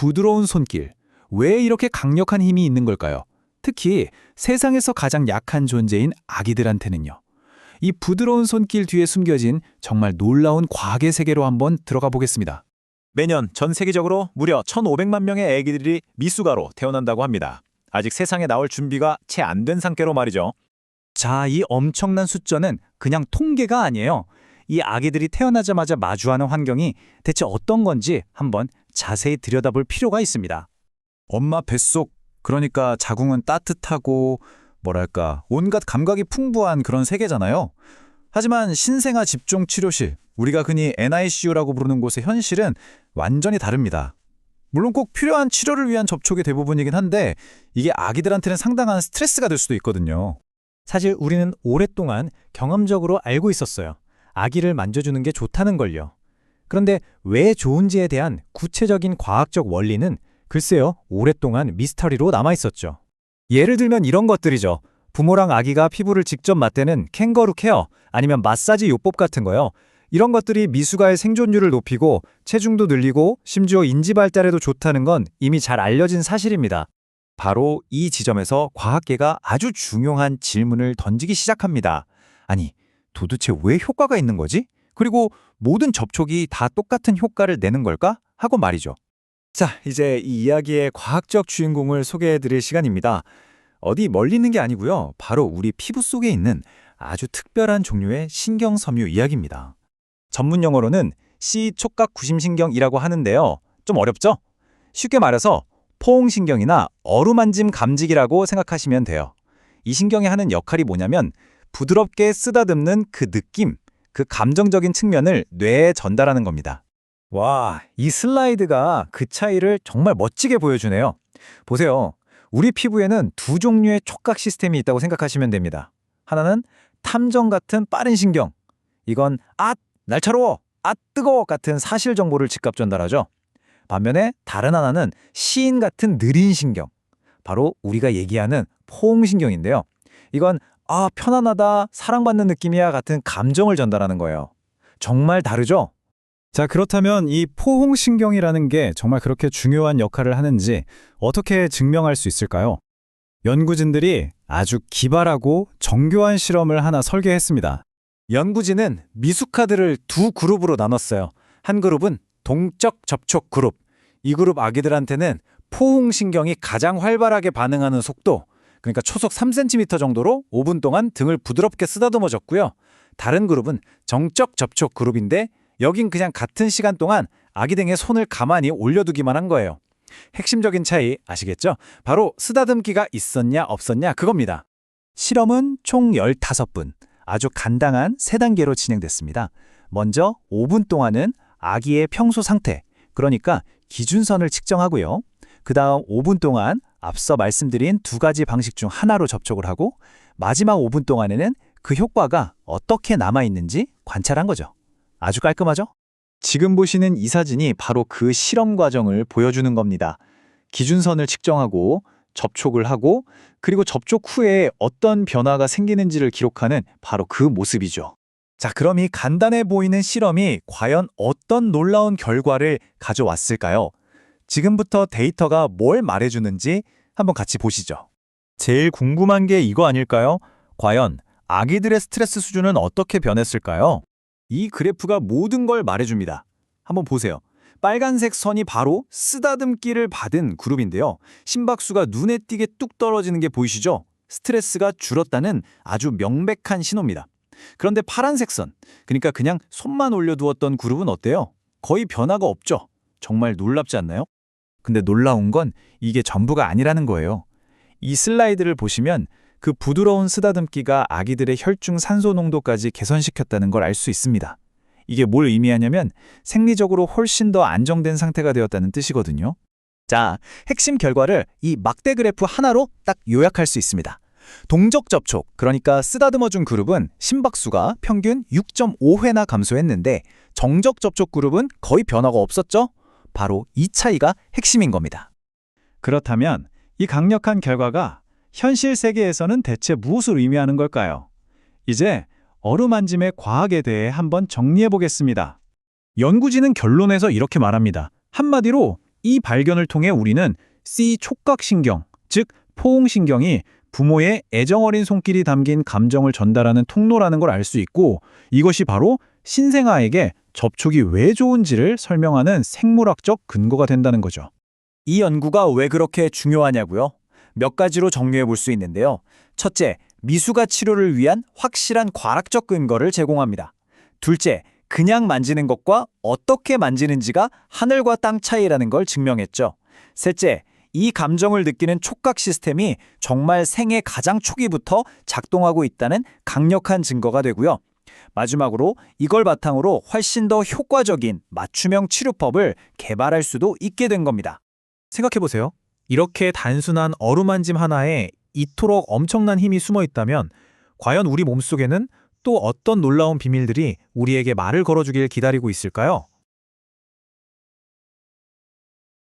부드러운 손길, 왜 이렇게 강력한 힘이 있는 걸까요? 특히 세상에서 가장 약한 존재인 아기들한테는요. 이 부드러운 손길 뒤에 숨겨진 정말 놀라운 과학의 세계로 한번 들어가 보겠습니다. 매년 전 세계적으로 무려 1,500만 명의 아기들이 미숙아로 태어난다고 합니다. 아직 세상에 나올 준비가 채 안 된 상태로 말이죠. 자, 이 엄청난 숫자는 그냥 통계가 아니에요. 이 아기들이 태어나자마자 마주하는 환경이 대체 어떤 건지 한번 자세히 들여다볼 필요가 있습니다. 엄마 뱃속, 그러니까 자궁은 따뜻하고 뭐랄까 온갖 감각이 풍부한 그런 세계잖아요. 하지만 신생아 집중 치료실, 우리가 흔히 NICU라고 부르는 곳의 현실은 완전히 다릅니다. 물론 꼭 필요한 치료를 위한 접촉이 대부분이긴 한데 이게 아기들한테는 상당한 스트레스가 될 수도 있거든요. 사실 우리는 오랫동안 경험적으로 알고 있었어요. 아기를 만져주는 게 좋다는 걸요. 그런데 왜 좋은지에 대한 구체적인 과학적 원리는 글쎄요, 오랫동안 미스터리로 남아있었죠. 예를 들면 이런 것들이죠. 부모랑 아기가 피부를 직접 맞대는 캥거루 케어, 아니면 마사지 요법 같은 거요. 이런 것들이 미숙아의 생존율을 높이고 체중도 늘리고 심지어 인지 발달에도 좋다는 건 이미 잘 알려진 사실입니다. 바로 이 지점에서 과학계가 아주 중요한 질문을 던지기 시작합니다. 아니, 도대체 왜 효과가 있는 거지? 그리고 모든 접촉이 다 똑같은 효과를 내는 걸까? 하고 말이죠. 자, 이제 이 이야기의 과학적 주인공을 소개해드릴 시간입니다. 어디 멀리 있는 게 아니고요. 바로 우리 피부 속에 있는 아주 특별한 종류의 신경섬유 이야기입니다. 전문 용어로는 C촉각구심신경이라고 하는데요. 좀 어렵죠? 쉽게 말해서 포옹신경이나 어루만짐 감지기라고 생각하시면 돼요. 이 신경이 하는 역할이 뭐냐면 부드럽게 쓰다듬는 그 느낌, 그 감정적인 측면을 뇌에 전달하는 겁니다. 와, 이 슬라이드가 그 차이를 정말 멋지게 보여주네요. 보세요. 우리 피부에는 두 종류의 촉각 시스템이 있다고 생각하시면 됩니다. 하나는 탐정 같은 빠른 신경. 이건 아, 날카로워, 아, 뜨거워 같은 사실 정보를 즉각 전달하죠. 반면에 다른 하나는 시인 같은 느린 신경. 바로 우리가 얘기하는 포옹신경인데요. 이건 아, 편안하다, 사랑받는 느낌이야 같은 감정을 전달하는 거예요. 정말 다르죠? 자, 그렇다면 이 포옹신경이라는 게 정말 그렇게 중요한 역할을 하는지 어떻게 증명할 수 있을까요? 연구진들이 아주 기발하고 정교한 실험을 하나 설계했습니다. 연구진은 미숙아들을 두 그룹으로 나눴어요. 한 그룹은 동적 접촉 그룹. 이 그룹 아기들한테는 포옹신경이 가장 활발하게 반응하는 속도, 그러니까 초속 3cm 정도로 5분 동안 등을 부드럽게 쓰다듬어 줬고요. 다른 그룹은 정적 접촉 그룹인데 여긴 그냥 같은 시간 동안 아기 등에 손을 가만히 올려두기만 한 거예요. 핵심적인 차이 아시겠죠? 바로 쓰다듬기가 있었냐 없었냐 그겁니다. 실험은 총 15분, 아주 간단한 3단계로 진행됐습니다. 먼저 5분 동안은 아기의 평소 상태, 그러니까 기준선을 측정하고요. 그 다음 5분 동안 앞서 말씀드린 두 가지 방식 중 하나로 접촉을 하고 마지막 5분 동안에는 그 효과가 어떻게 남아있는지 관찰한 거죠. 아주 깔끔하죠? 지금 보시는 이 사진이 바로 그 실험 과정을 보여주는 겁니다. 기준선을 측정하고 접촉을 하고 그리고 접촉 후에 어떤 변화가 생기는지를 기록하는 바로 그 모습이죠. 자, 그럼 이 간단해 보이는 실험이 과연 어떤 놀라운 결과를 가져왔을까요? 지금부터 데이터가 뭘 말해주는지 한번 같이 보시죠. 제일 궁금한 게 이거 아닐까요? 과연 아기들의 스트레스 수준은 어떻게 변했을까요? 이 그래프가 모든 걸 말해줍니다. 한번 보세요. 빨간색 선이 바로 쓰다듬기를 받은 그룹인데요. 심박수가 눈에 띄게 뚝 떨어지는 게 보이시죠? 스트레스가 줄었다는 아주 명백한 신호입니다. 그런데 파란색 선, 그러니까 그냥 손만 올려두었던 그룹은 어때요? 거의 변화가 없죠? 정말 놀랍지 않나요? 근데 놀라운 건 이게 전부가 아니라는 거예요. 이 슬라이드를 보시면 그 부드러운 쓰다듬기가 아기들의 혈중 산소 농도까지 개선시켰다는 걸 알 수 있습니다. 이게 뭘 의미하냐면 생리적으로 훨씬 더 안정된 상태가 되었다는 뜻이거든요. 자, 핵심 결과를 이 막대 그래프 하나로 딱 요약할 수 있습니다. 동적 접촉, 그러니까 쓰다듬어준 그룹은 심박수가 평균 6.5회나 감소했는데 정적 접촉 그룹은 거의 변화가 없었죠? 바로 이 차이가 핵심인 겁니다. 그렇다면 이 강력한 결과가 현실 세계에서는 대체 무엇을 의미하는 걸까요? 이제 어루만짐의 과학에 대해 한번 정리해 보겠습니다. 연구진은 결론에서 이렇게 말합니다. 한마디로 이 발견을 통해 우리는 C 촉각신경, 즉 포옹신경이 부모의 애정어린 손길이 담긴 감정을 전달하는 통로라는 걸 알 수 있고, 이것이 바로 신생아에게 접촉이 왜 좋은지를 설명하는 생물학적 근거가 된다는 거죠. 이 연구가 왜 그렇게 중요하냐고요? 몇 가지로 정리해 볼 수 있는데요. 첫째, 미숙아 치료를 위한 확실한 과학적 근거를 제공합니다. 둘째, 그냥 만지는 것과 어떻게 만지는지가 하늘과 땅 차이라는 걸 증명했죠. 셋째, 이 감정을 느끼는 촉각 시스템이 정말 생애 가장 초기부터 작동하고 있다는 강력한 증거가 되고요. 마지막으로 이걸 바탕으로 훨씬 더 효과적인 맞춤형 치료법을 개발할 수도 있게 된 겁니다. 생각해보세요. 이렇게 단순한 어루만짐 하나에 이토록 엄청난 힘이 숨어 있다면 과연 우리 몸속에는 또 어떤 놀라운 비밀들이 우리에게 말을 걸어주길 기다리고 있을까요?